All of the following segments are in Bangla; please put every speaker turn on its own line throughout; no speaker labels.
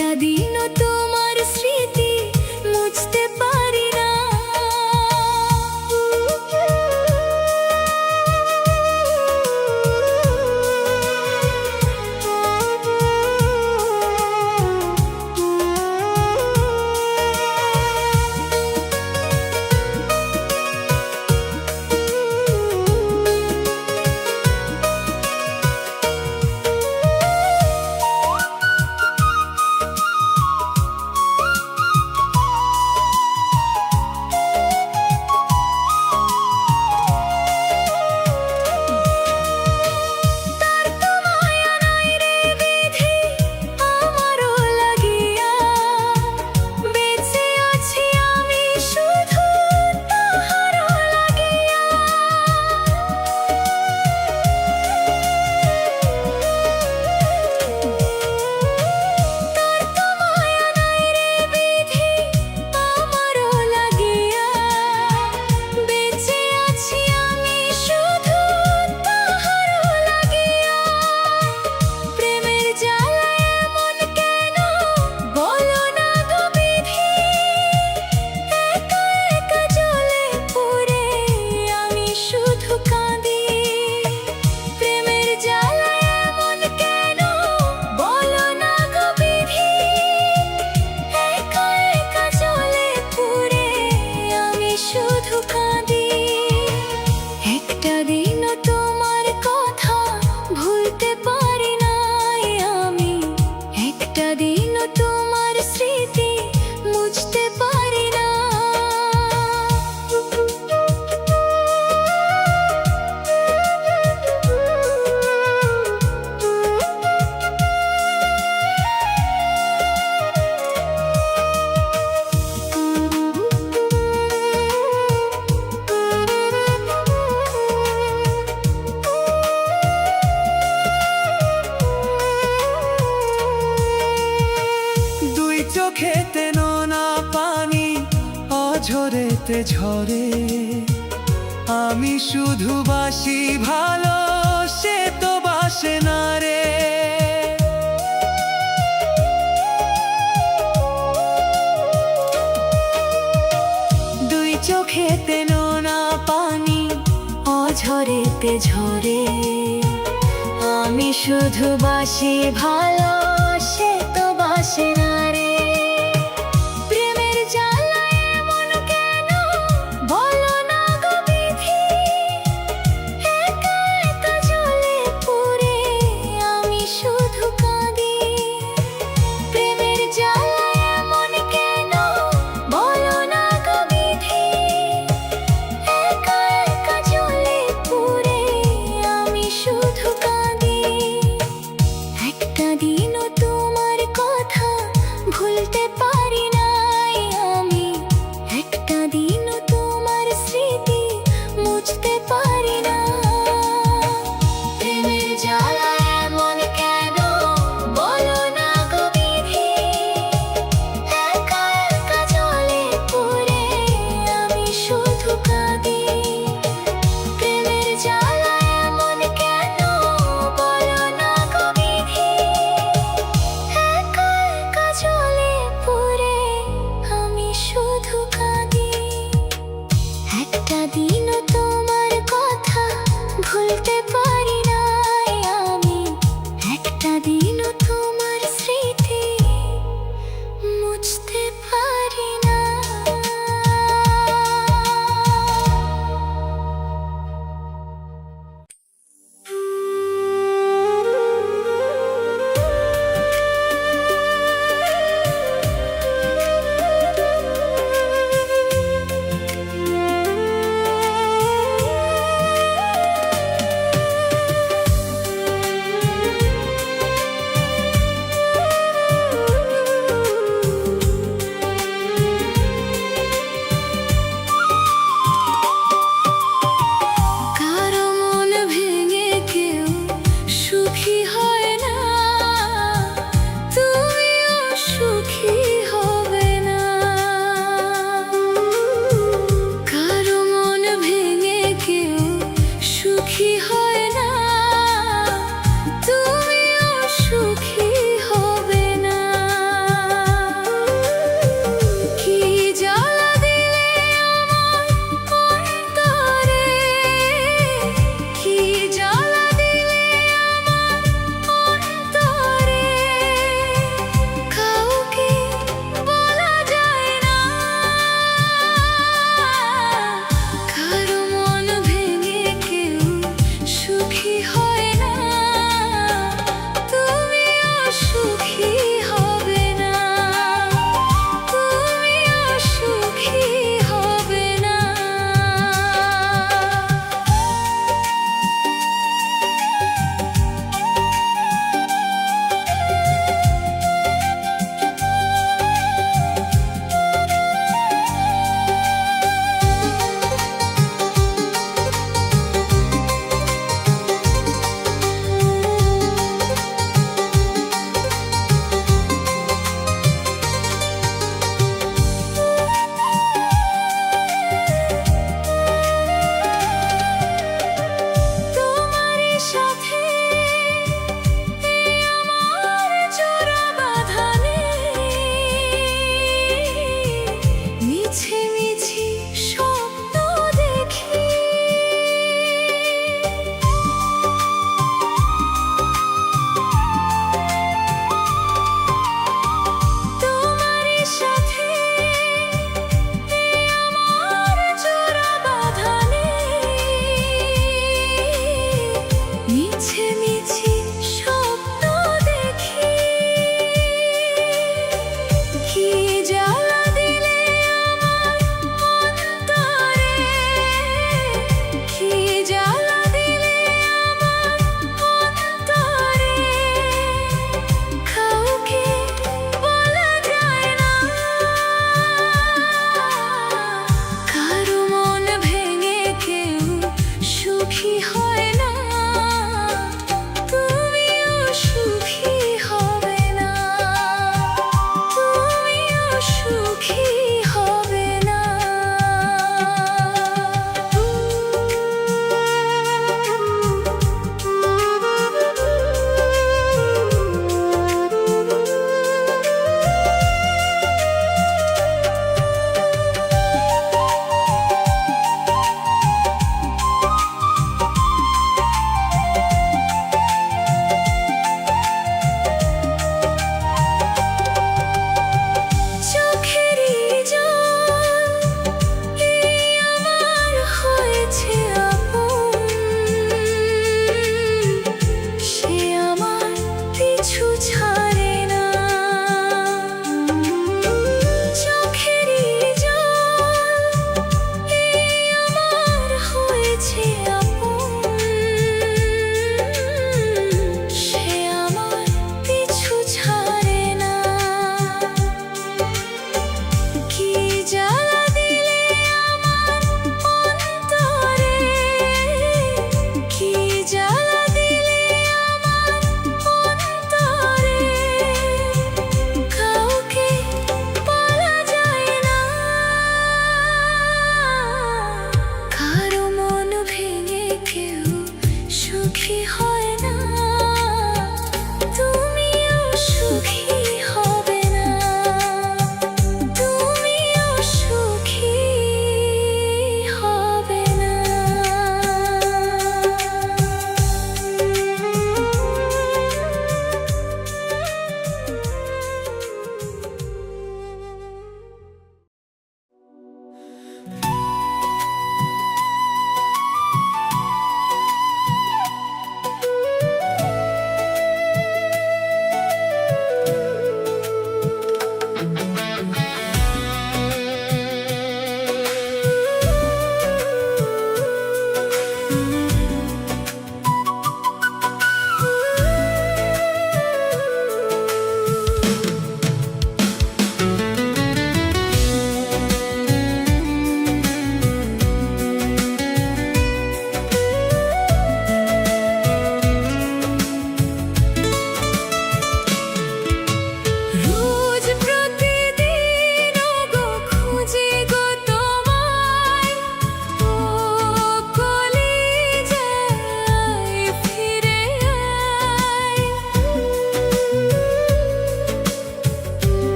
একটা দিনও তোমার স্মৃতি মুছতে পারি না। একটা দিনও তোমার কথা ভুলতে পারি নাই আমি, একটা দিনও তোমার স্মৃতি মুছতে পারি না।
চোখেতে নোনা পানি অঝরেতে ঝরে, আমি শুধু বাসি ভালো, সে তো বাসে না রে।
দুই চোখেতে নোনা পানি অঝরেতে ঝরে, আমি শুধু বাসি ভালো, সে তো বাসে না রে। প্রেমের জ্বালায় এমন কেন বলো না গো বিধি, একা একা জ্বলে পুড়ে আমি শুধু কাঁদি। প্রেমের জ্বালায় এমন কেন বলো না গো বিধি, একা একা জ্বলে পুড়ে আমি শুধু কাঁদি। একটা দিনও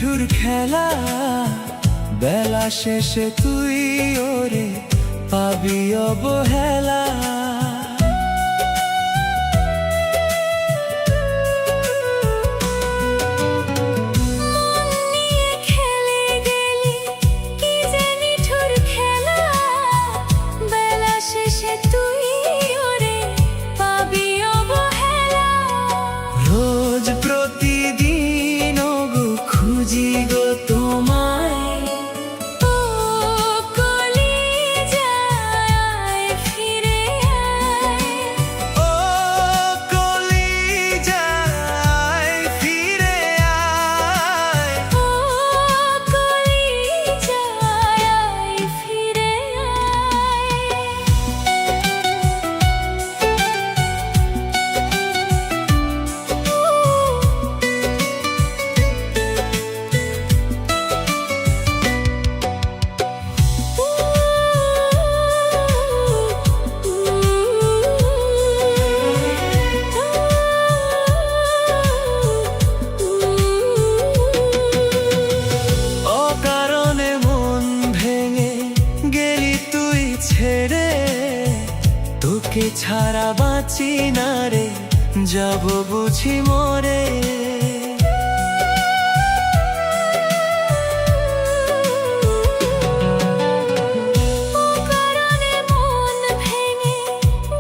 নিঠুর খেলা, বেলা শেষে তুই ওরে পাবি অবহেলা। রোজ প্রতিদিন ওগো খুঁজি গো তোমায়,
ও কলিজায় ফিরে আয়,
ও কলিজায় ফিরে আয়।
ও কলিজায় ফিরে
অকারণে মন ভেঙে গেলি তুই ছেড়ে, তোকে ছাড়া বাঁচি না রে, যাব বুঝি মরে।
কারণে মন ভেঙে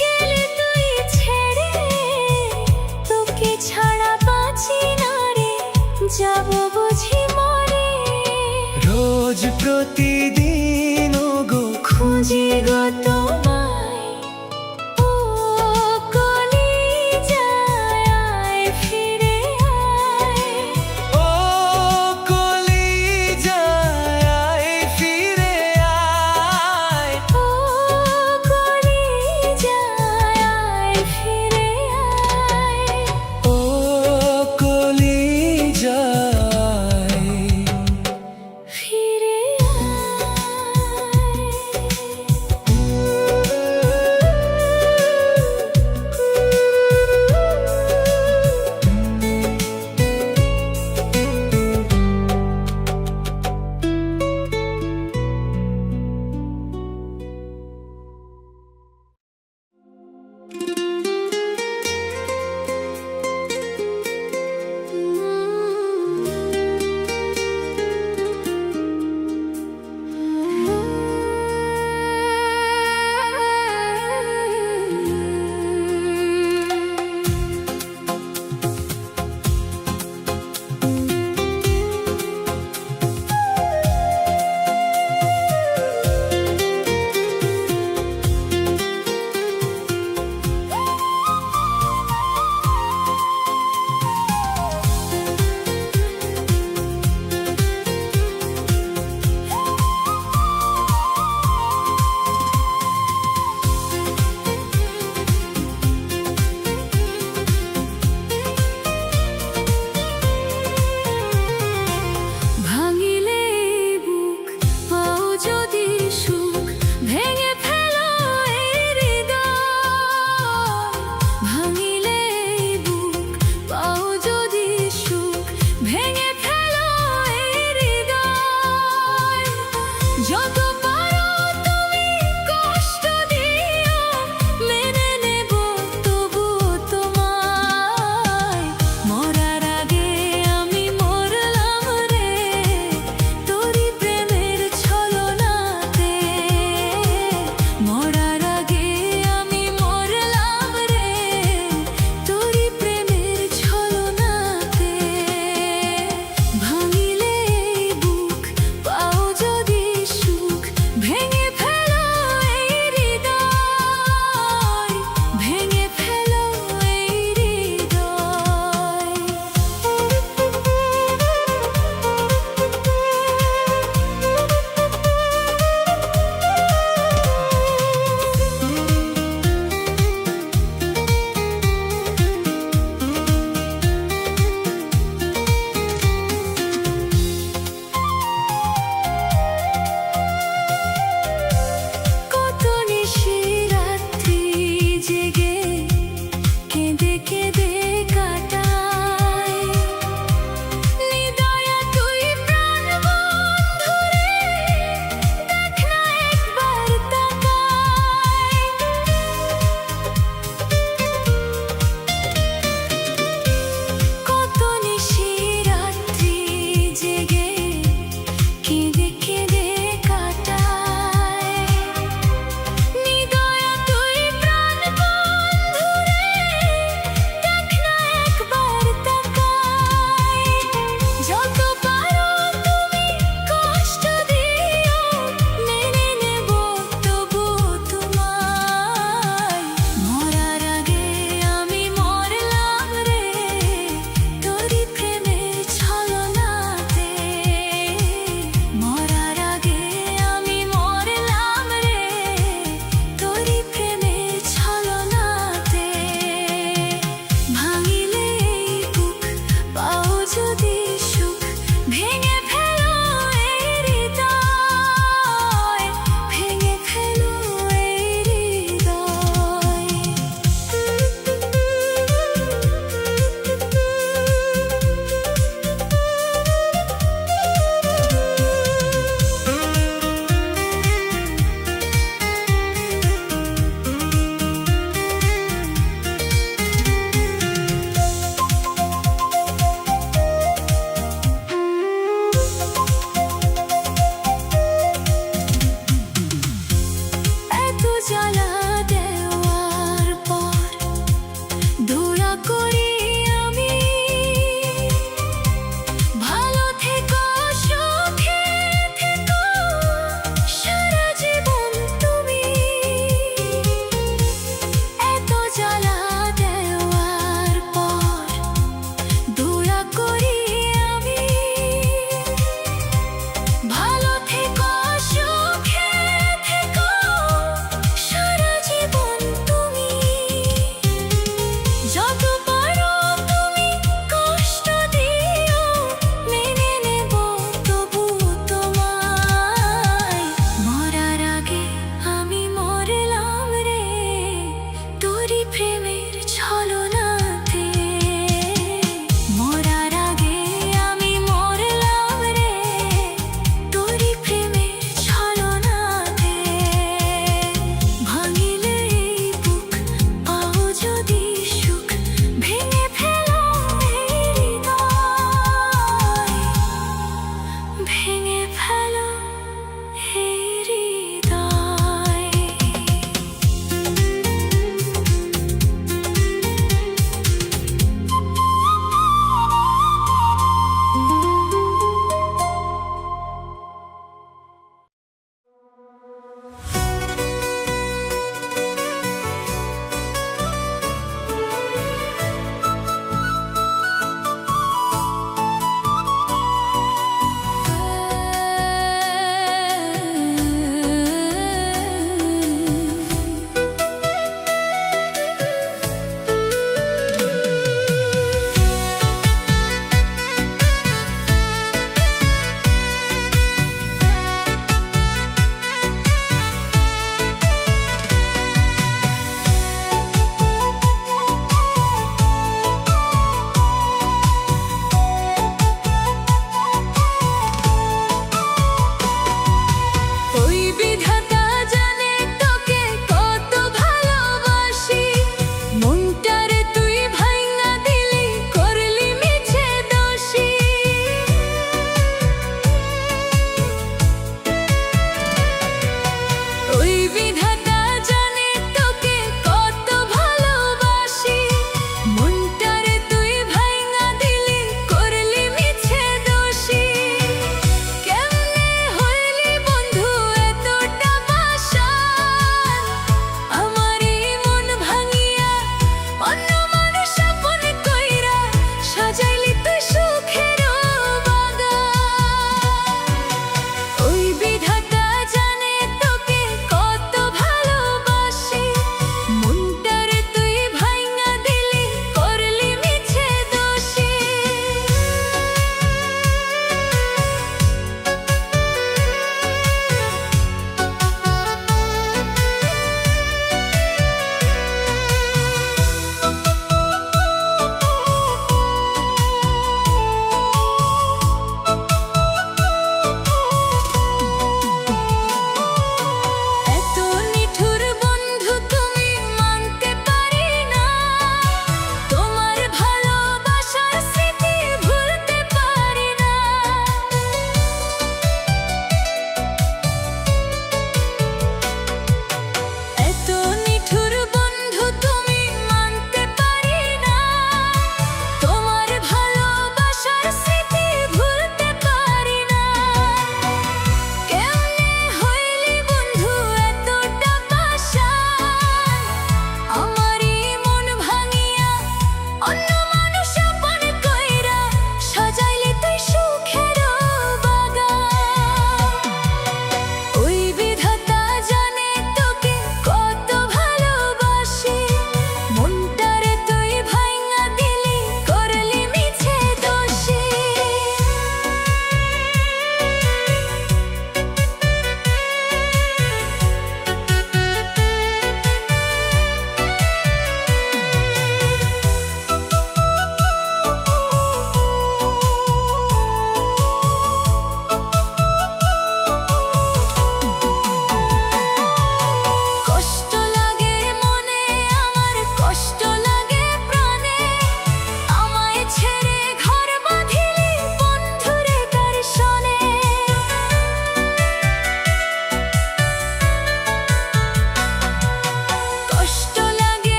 গেলি তুই ছেড়ে, তোকে ছাড়া বাঁচি না রে, যাব বুঝি মরে।
রোজ প্রতিদিন ওগো
খুঁজি গো তোমায়, ও কলিজায় ফিরে আয়,
ও কলিজায় ফিরে আয়।
ও কলিজায় ফিরে আয়,
ও কলিজায়
ফিরে সুখ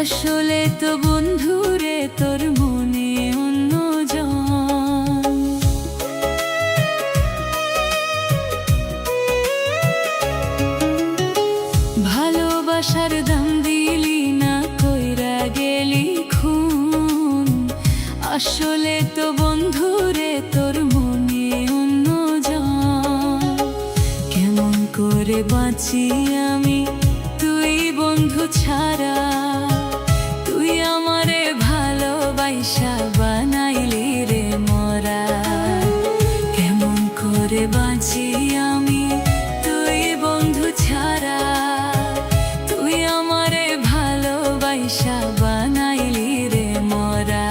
আসলে তো বন্ধুরে তোর মনে অন্যজন। ভালোবাসার দাম দিলি না, কইরা গেলি খুন। আসলে তো বন্ধুরে তোর মনে অন্যজন। কেমন করে বাঁচি আমি তুই বন্ধু ছাড়া? তুই আমারে ভালোবাসা বানাইলি রে মরা। কেমন করে বাঁচি আমি তুই বন্ধু ছাড়া? তুই আমারে ভালোবাসা বানাইলি রে মরা।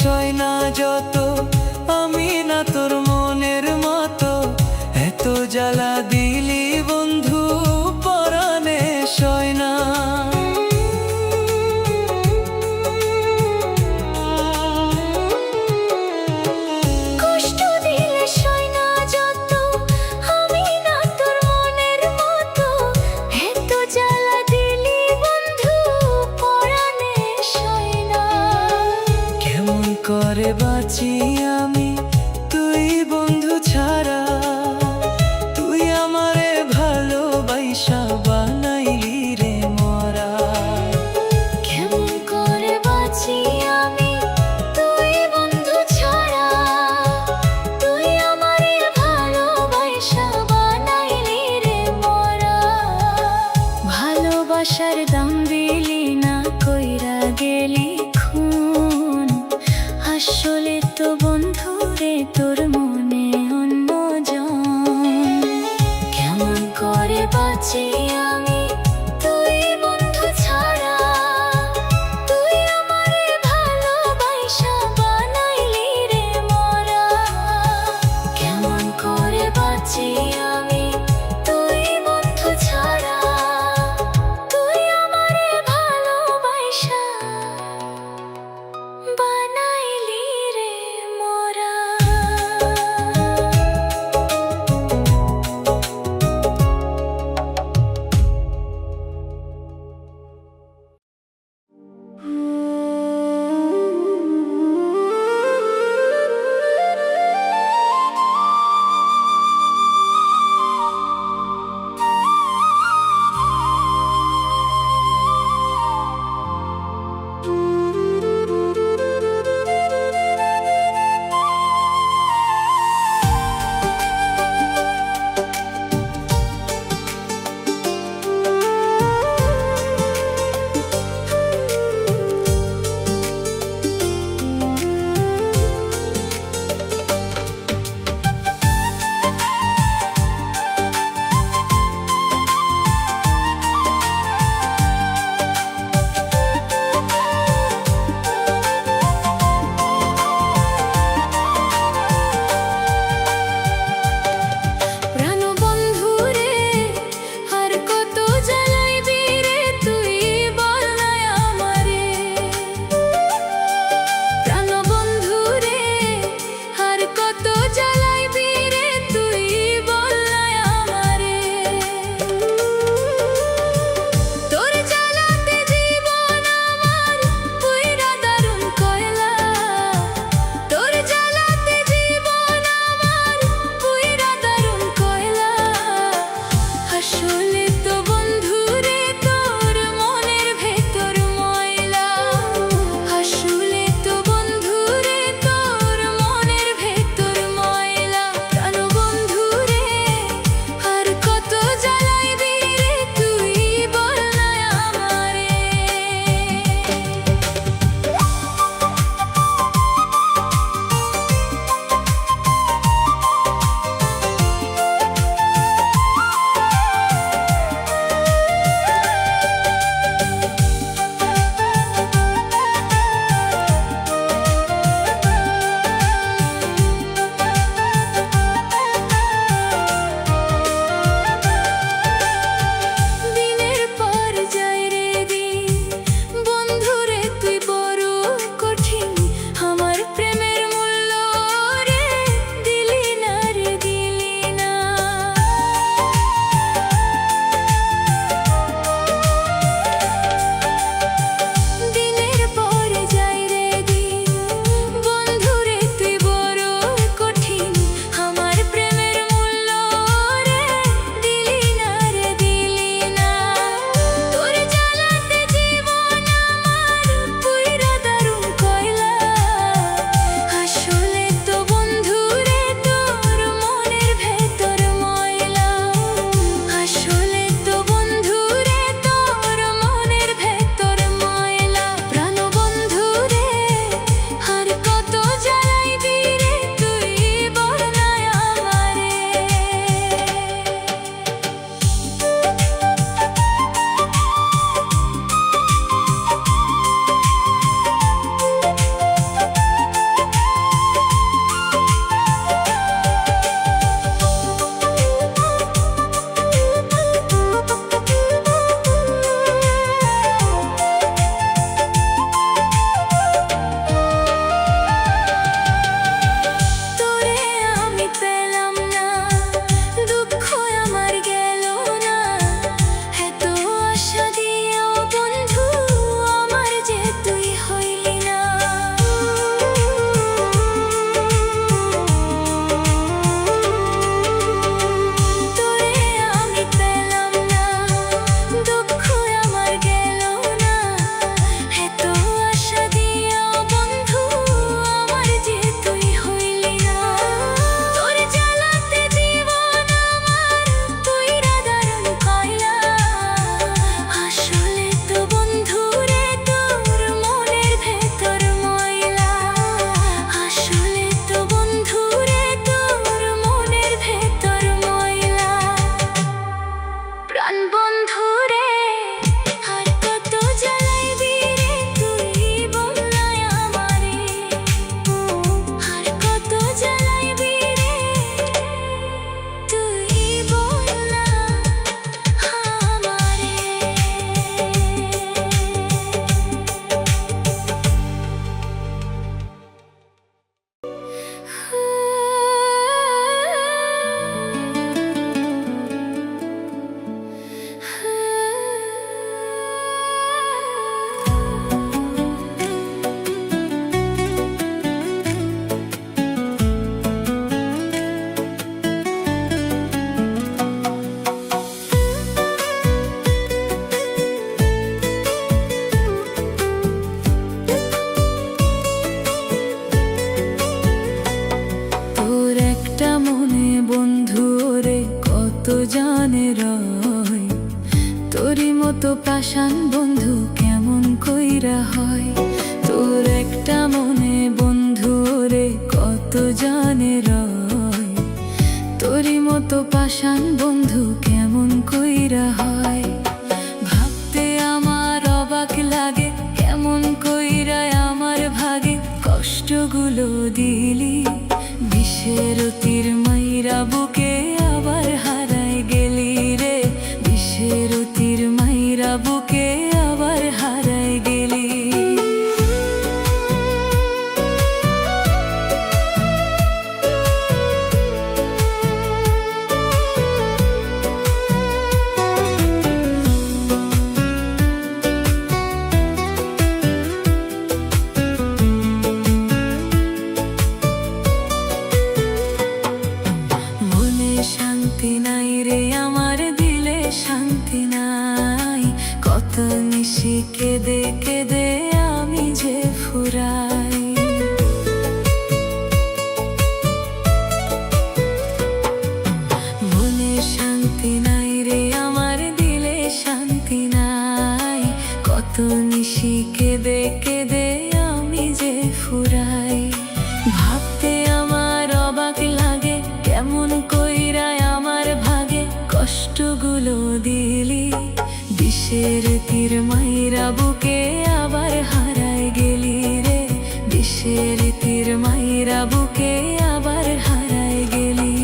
সয় না যত, আমি না তোর মনের মতো। এত জ্বালা দিলি বন্ধু পরাণে সয় না।
কষ্ট দিলে সয় না যত, আমি না তোর মনের মতো। এত জ্বালা দিলি বন্ধু পরাণে সয় না।
কেমন করে বাঁচি আমি তুই বন্ধু ছাড়া? তুই আমারে ভালোবাসা বানাইলি রে মরা।
কেমন করে বাঁচি আমি তুই বন্ধু ছাড়া? তুই আমারে ভালোবাসা বানাইলি রে মরা। ভালোবাসার দাম দিলি না, কইরা গেলি খুন। আসলে তো বন্ধুরে তোর মনে অন্যজন। কেমন করে বাঁচি আমি তুই বন্ধু ছাড়া? তুই আমারে ভালোবাসা বানাইলি রে মরা। কেমন করে বাঁচি আমি তুই বন্ধু ছাড়া? তুই আমারে ভালোবাসা বানাইলি রে মরা। বন্ধু কেমন কইরা হয়। তোর একটা মনে বন্ধু রে কত জানে রয়, তোরই মতো পাষাণ বন্ধু কেমন কইরা হয়। ভাবতে আমার অবাক লাগে কেমন কইরা আমার ভাগে কষ্টগুলো দিলি, বিষের তীর মাইরা বুকে আবার হারায় গেলি রে, বিষের তীর মাইরা বুকে আবার হারায় গেলি। শান্তি নাই রে আমার দিলে শান্তি নাই, কত নিশি কেঁদে কেঁদে আমি যে ফুরাই। মনে শান্তি নাই রে আমার দিলে শান্তি নাই, কত নিশি কেঁদে কেঁদে আমি যে ফুরাই। ভাবতে আমার অবাক লাগে কেমন কইরা আমার ভাগে কষ্টগুলো দিলি, বিষের তীর মাইরা বুকে আবার হারায় গেলি রে, বিষের তীর মাইরা বুকে আবার হারায় গেলি।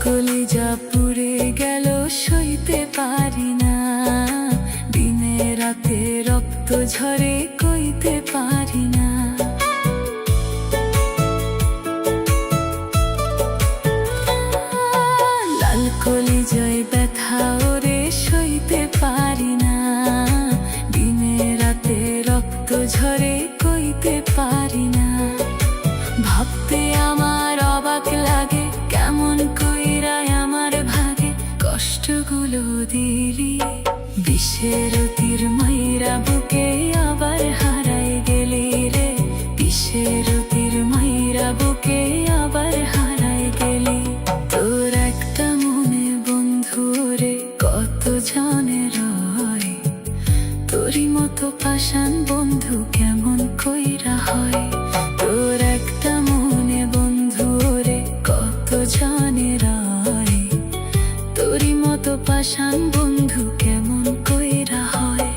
কলিজা পুড়ে গেল সইতে পারি না, দিনে রাতে রক্ত ঝরে কইতে পারি না। লাল কলিজায় ব্যথা ওরে সইতে পারি না, দিনে রাতে রক্ত ঝরে কইতে পারি না। ভাবতে আমার অবাক লাগে কেমন কইরা আমার ভাগে কষ্টগুলো দিলি, বিষের তীর মাইরা বুকে আবার হারায় গেলি রে, বিষের তীর মাইরা বুকে আবার হারায় গেলি। তোর একটা মনে বন্ধু রে কত জানে রয়, তোরই মতো পাষাণ বন্ধু কেমন কইরা হয়। তোর একটা মনে বন্ধু রে কত জানে রয়, তোরই মতো পাষাণ বন্ধু কেমন কইরা হয়।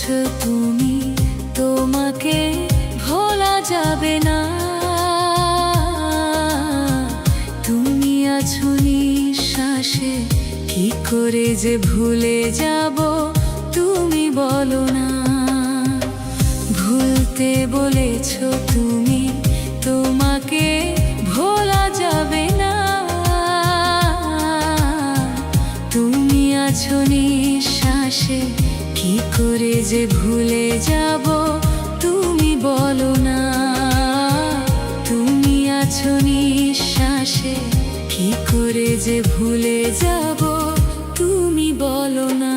বলেছো তুমি, তোমাকে ভোলা যাবে না। তুমি আছো নিঃশ্বাসে, কি করে যে ভুলে যাব তুমি বলো না। ভুলতে বলেছো তুমি, তোমাকে ভোলা যাবে না। তুমি আছো নিঃশ্বাসে, কি করে যে ভুলে যাব তুমি বলো না। তুমি আছো নিঃশ্বাসে, কি করে যে ভুলে যাব তুমি বলো না।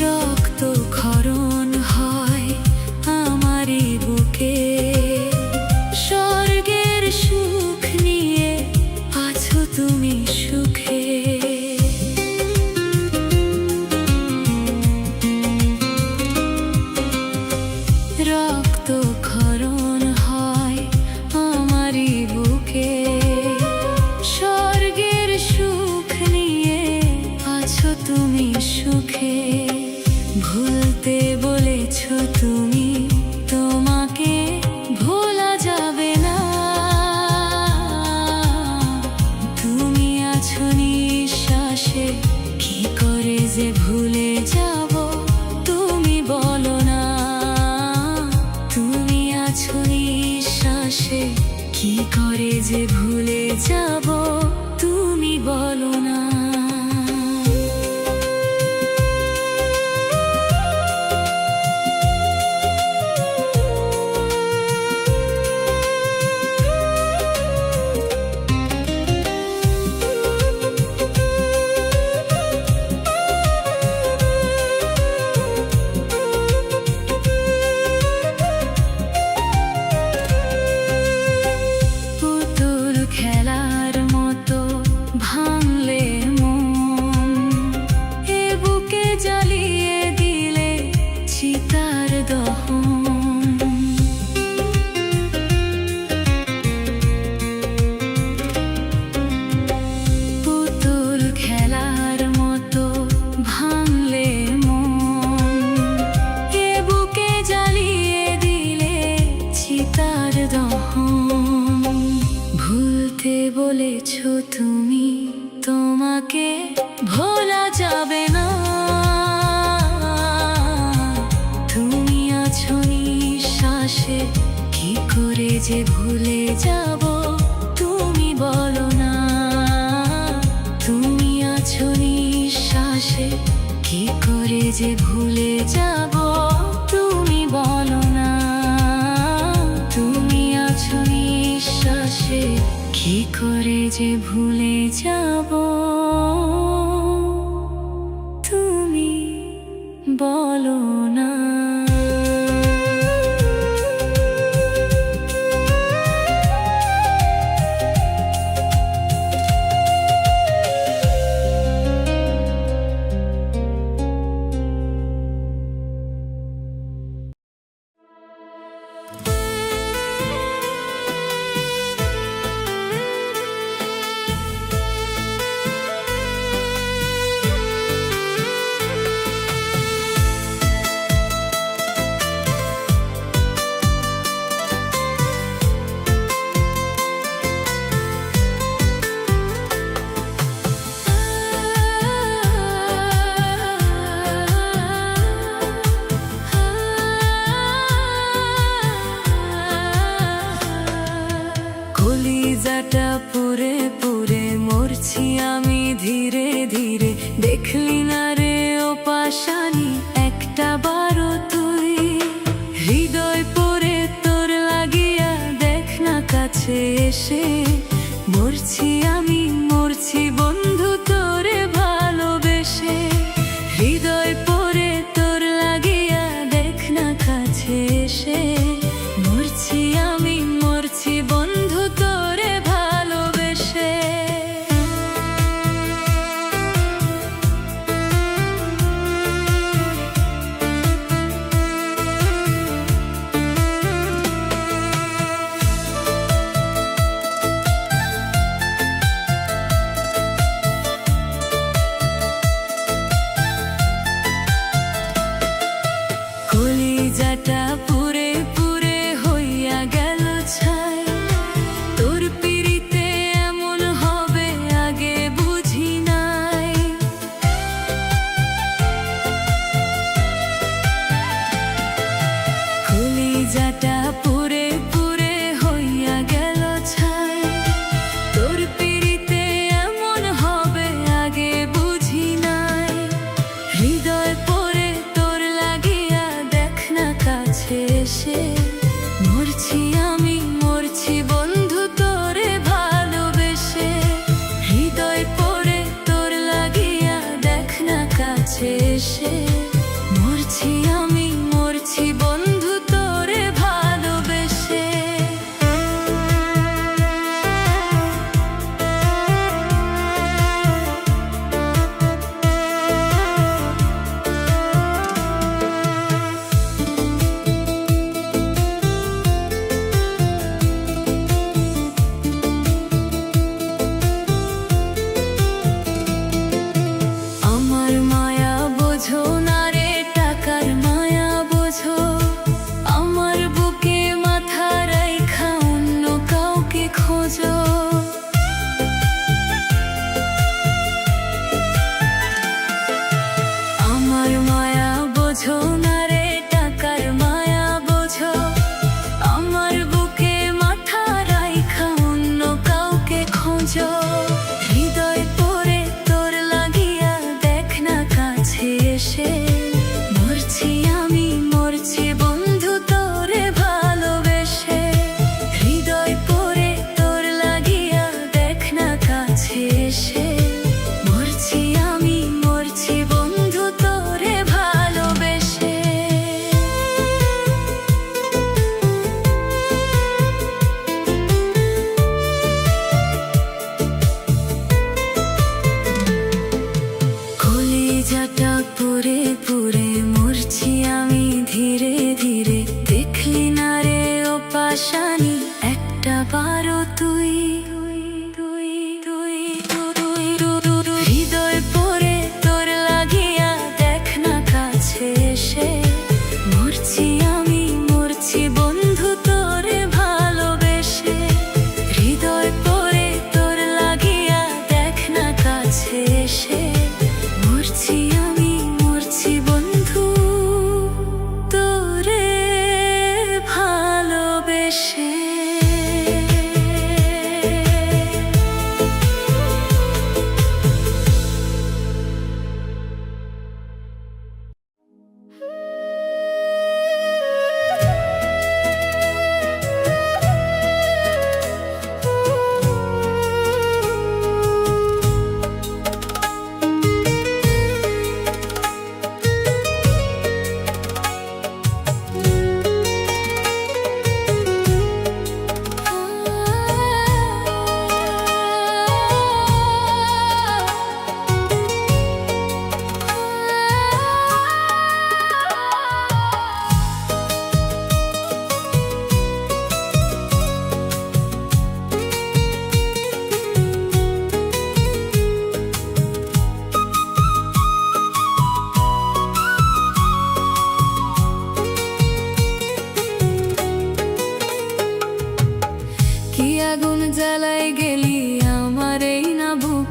রক্তক্ষরণ হয় আমারই বুকে, স্বর্গের সুখ নিয়ে আছো তুমি সুখে। রক্তক্ষরণ হয় আমারই বুকে, স্বর্গের সুখ নিয়ে আছো তুমি সুখে। ভুলতে বলেছো তুমি, তোমাকে ভোলা যাবে না। তুমি আছো নিঃশ্বাসে, কি করে যে ভুলে যাব তুমি বলো না। তুমি আছো নিঃশ্বাসে, কি করে যে ভুলে যাব তুমি বলো না। খেলার মতো ভাঙলে মন, এ বুকে জ্বালিয়ে দিলে চিতার দহন। পুতুল খেলার মতো ভাঙলে মন, এ বুকে জ্বালিয়ে দিলে চিতার দহন। ভুলতে বলেছো তুমি, তোমাকে ভোলা যাবে না। তুমি আছো নিঃশ্বাসে, কি করে যে ভুলে যাব তুমি বলো না। তুমি আছো নিঃশ্বাসে, কি করে যে ভুলে যাব তুমি বলো না। তুমি আছো নিঃশ্বাসে, কি করে যে ভুলে যাব তুমি বলো না।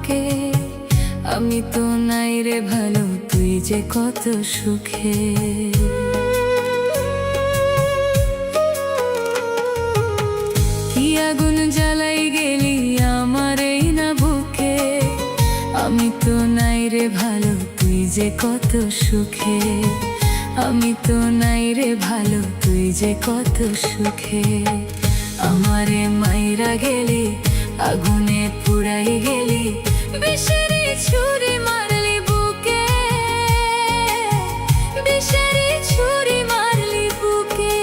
বুকে আমি তো নাই রে ভালো তুই যে কত সুখে কি আগুন জ্বালাই গেলি আমার এই না বুকে আমি তো নাই রে ভালো তুই যে কত সুখে আমি তো নাই রে ভালো তুই যে কত সুখে আমারে মাইরা গেলি আগুনে পুড়াই গেলি বিষেরি ছুরি মারলি বুকে বিষেরি ছুরি মারলি বুকে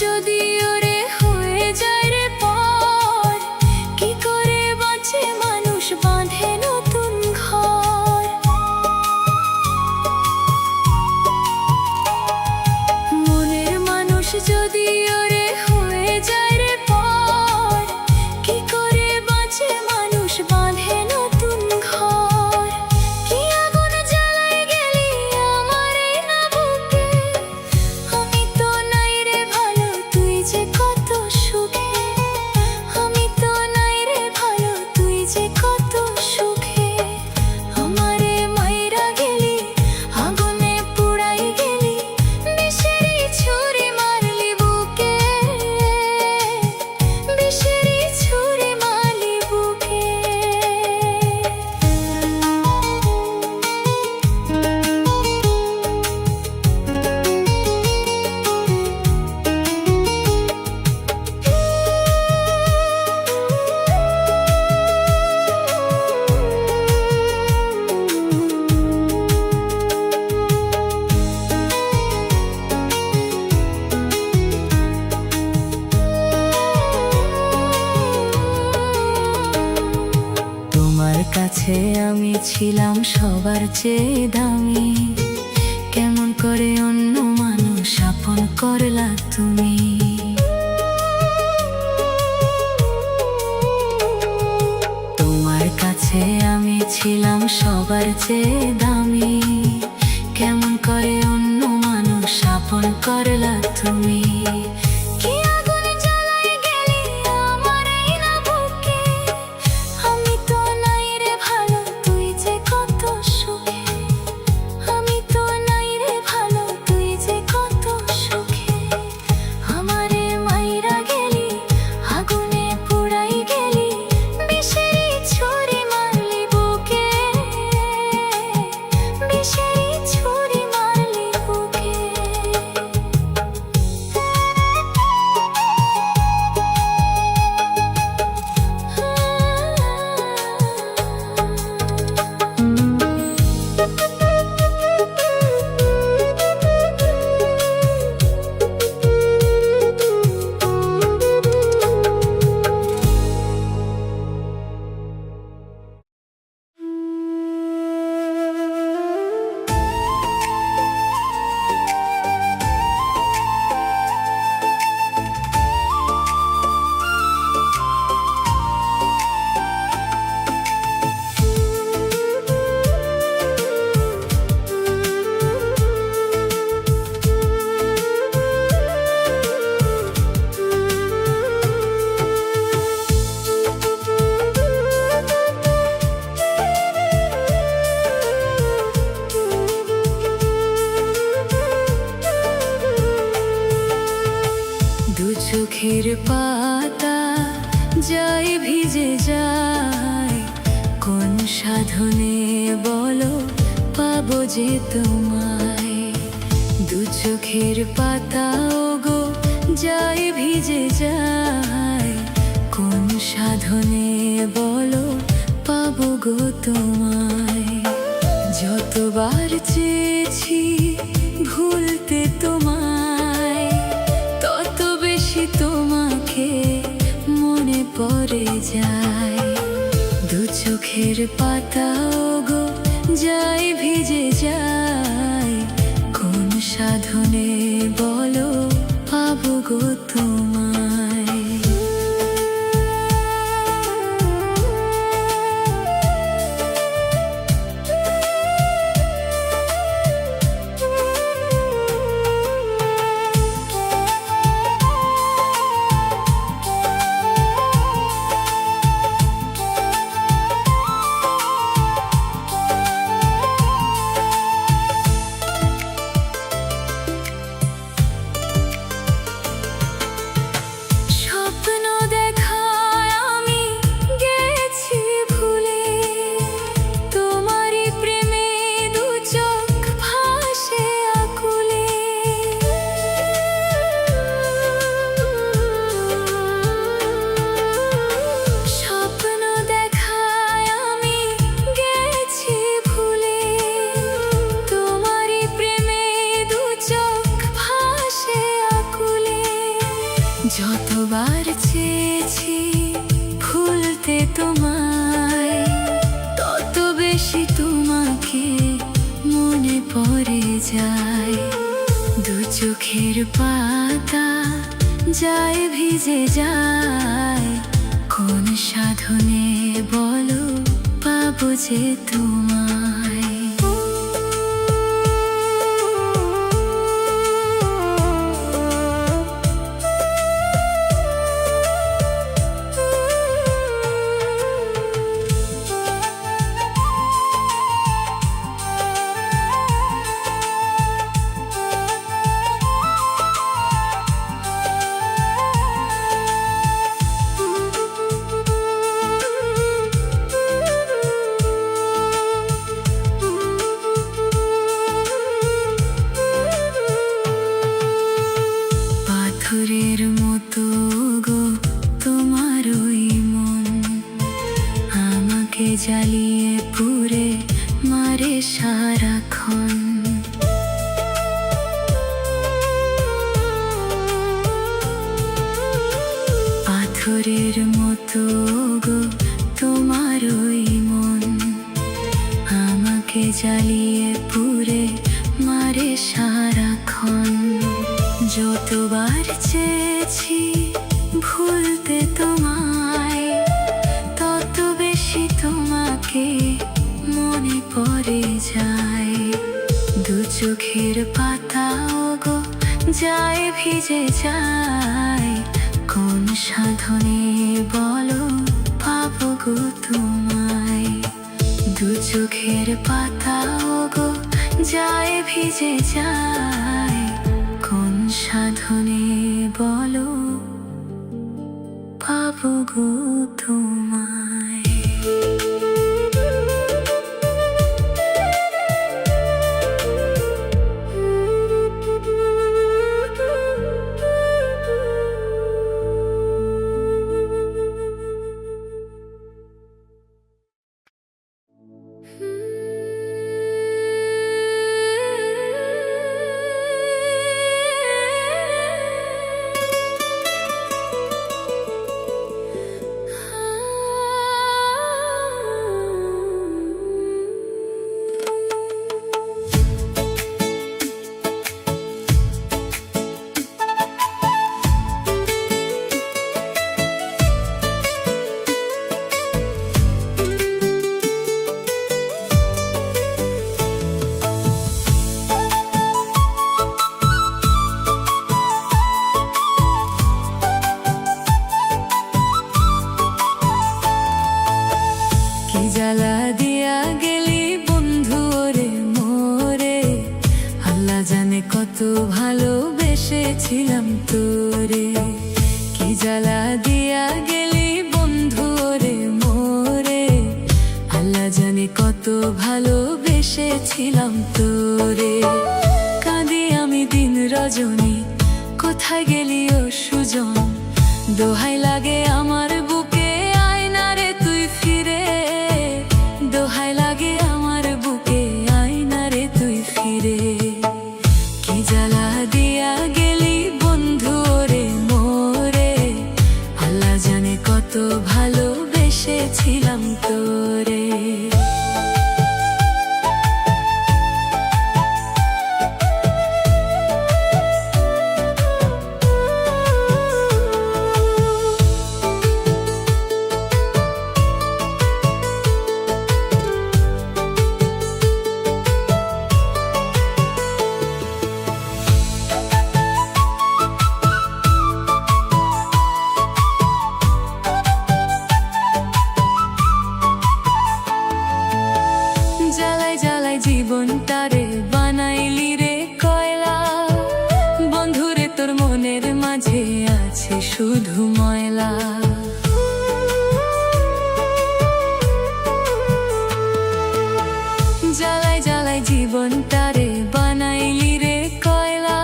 যদি ওরে হয়ে যায় রে পর কি করে বাঁচে মানুষ বাঁধে নতুন ঘর মনের মানুষ যদি ওরে হয়ে যায় রে পর কি করে বাঁচে মানুষ বাঁধে নতুন ঘর কি আগুন জ্বালাই গেলি আমার এই না বুকে আমি তো নাই রে ভালো তুই যে কত সুখে আমি তো নাই রে ভালো তুই যে কত সুখে আমারে মাইরা গেলি আগুনে পুড়াই গেলি বিষেরি ছুরি মারলি বুকে বিষেরি ছুরি মারলি বুকে তোমার কাছে আমি ছিলাম সবার চেয়ে দামি কেমন করে অন্য মানুষ আপন করলা তুমি তোমার কাছে আমি ছিলাম সবার চেয়ে দামি কেমন করে অন্য মানুষ আপন করলা তুমি কি আগুন জ্বালাই গেলি আমার এই না বুকে আমি তো নাই রে ভালো তুই যে কত সুখে আমি তো নাই রে ভালো তুই যে কত সুখে আমারে মাইরা গেলি আগুনে পুড়াই গেলি বিষেরি ছুরি মারলি বুকে বিষেরি ছুরি মারলি বুকে দু চোখের পাতা যায় ভিজে যায় কোন সাধনে বলো পাবো যে তোমায় দু চোখের পাতা ওগো যায় ভিজে যায় কোন সাধনে বলো পাবো গো তোমায় যতবার চেয়েছি ভুলতে তোমায় তত বেশি তোমাকে মনে পড়ে যায় দু চোখের পাতা গো যায় ভিজে যায়, কোন সাধনে বলো পাবো গো তোমায়। যতবার চেয়েছি ভুলতে তোমায়, তত বেশি তোমাকে মনে পড়ে যায়। দু চোখের পাতা যায় ভিজে যায়, কোন সাধনে বলো পাবো যে তোমায়। পাথরের মতো গো তোমার ওই মন, আমাকে জ্বালিয়ে পুড়ে মারে সারাক্ষণ। পাথরের মতো গো তোমার ওই মন, আমাকে জ্বালিয়ে পুড়ে মারে সারাক্ষণ। যতবার চেয়েছি ভুলতে তোমায়, তত বেশি তোমাকে মনে পড়ে যায়। দু চোখের পাতা গো যায় ভিজে যায়, কোন সাধনে বলো পাবো গো তোমায়। দু চোখের পাতা গো যায় ভিজে যায়, কোন সাধনে বলো পাবো গো তোমায়। জ্বালা দিয়া গেলি বন্ধু ওরে মোরে, আল্লাহ জানে কত ভালোবেসেছিলাম তোরে। কি জ্বালা দিয়া গেলি বন্ধু ওরে মোরে, আল্লাহ জানে কত ভালোবেসেছিলাম তোরে। কাঁদি আমি দিন রজনী, কোথায় গেলি ও সুজন, দোহাই লাগে আমার বুকে আয়না রে তুই ফিরে। দোহাই লাগে আমার বুকে আয়না রে তুই ফিরে। কি জ্বালা দিয়া গেলি বন্ধু ওরে মোরে, আল্লাহ জানে কত ভালোবেসেছিলাম তো। তোরে। জ্বালাই জ্বালাই জীবনটারে বানাইলি রে কয়লা, বন্ধুরে তোর মনের মাঝে আছে শুধু ময়লা। জ্বালাই জ্বালাই জীবনটারে বানাইলি রে কয়লা,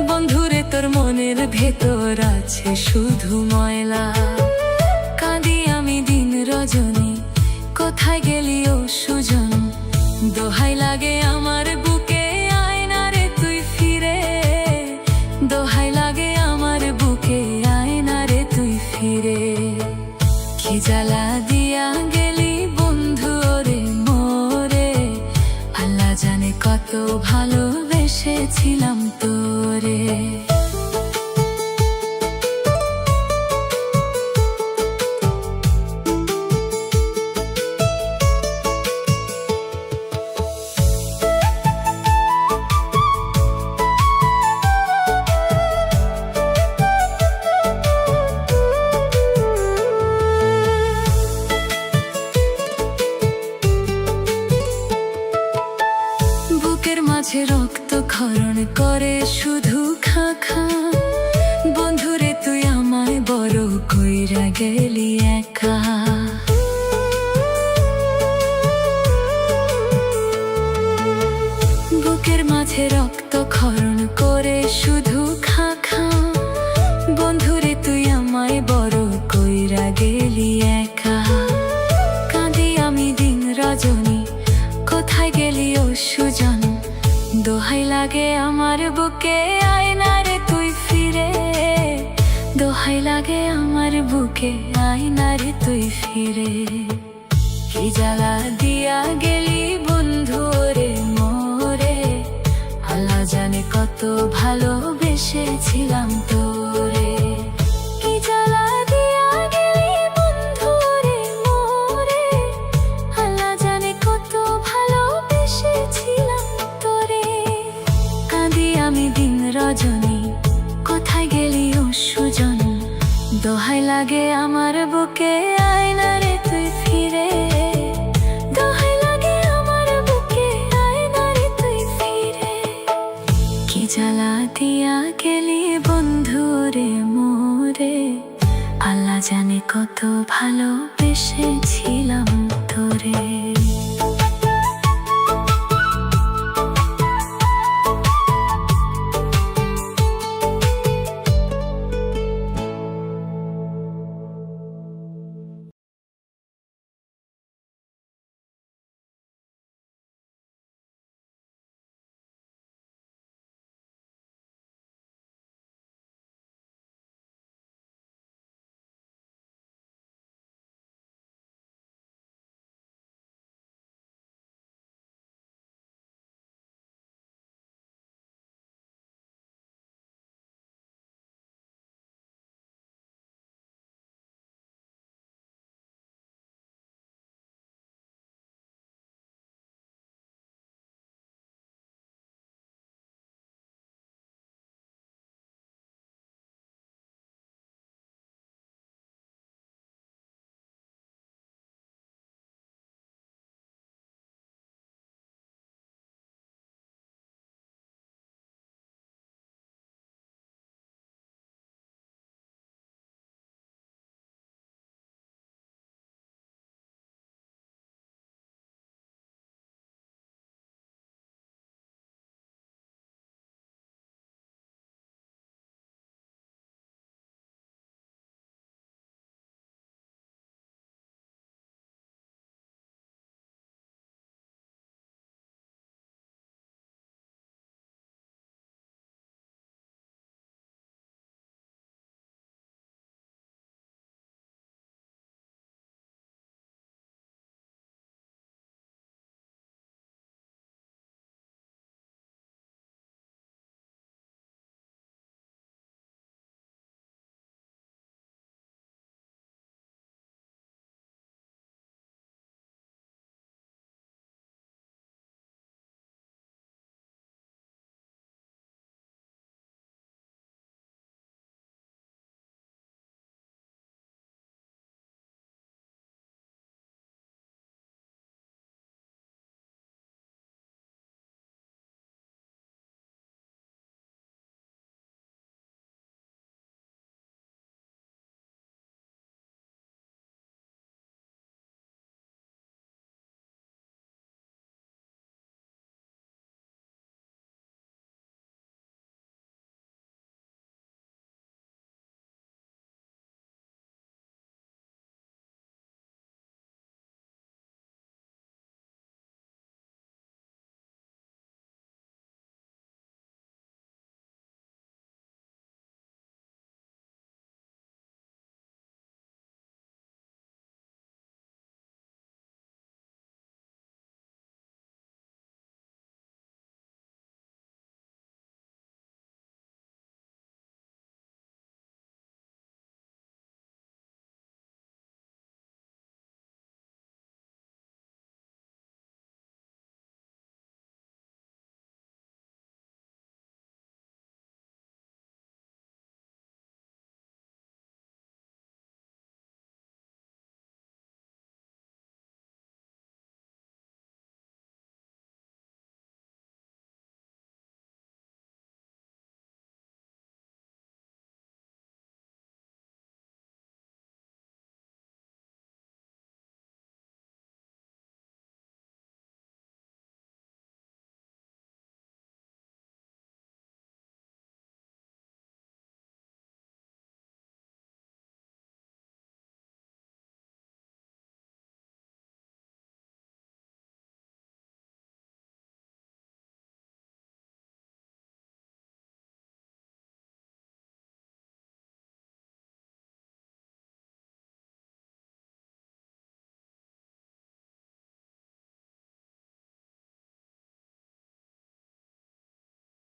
বন্ধুরে তোর মনের ভেতর আছে শুধু ময়লা। কাঁদি আমি দিন রজনী, কোথায় গেলি ও সুজন? দোহাই লাগে আমার বুকে, আয় না রে তুই ফিরে। দোহাই লাগে আমার বুকে, আয় না রে তুই ফিরে। কি জ্বালা দিয়া গেলি বন্ধু ওরে মোরে, আল্লাহ জানে কত ভালোবেসেছিলাম তোরে। বুকের মাঝে রক্ত ক্ষরণ করে শুধু খা খা, বন্ধুরে তুই আমায় বড় কইরা গেলি একা। বুকের মাঝে রক্ত ক্ষরণ করে শুধু খা খা, বন্ধুরে তুই আমায় বড় কইরা গেলি একা। কাঁদি আমি দিন রজনী, কোথায় গেলি ও সুজন? দোহাই লাগে আমার বুকে, আয় না রে তুই ফিরে। দোহাই লাগে আমার বুকে, আয় না রে তুই ফিরে। কি জ্বালা দিয়া গেলি বন্ধু রে মোরে, আল্লাহ জানে কত ভালোবেসেছিলাম তোরে। কি জ্বালা দিয়া গেলি বন্ধু রে মোরে, আল্লাহ জানে কত ভালোবেসেছিলাম তোরে। কাঁদি আমি দিন রজনী, কোথায় গেলি ও সুজন? দোহাই লাগে আমার বুকে, আয় না রে তুই ফিরে। দোহাই লাগে আমার বুকে, আয় না রে তুই ফিরে। কি জ্বালা দিয়া গেলি বন্ধু রে মোরে, আল্লাহ জানে কত ভালো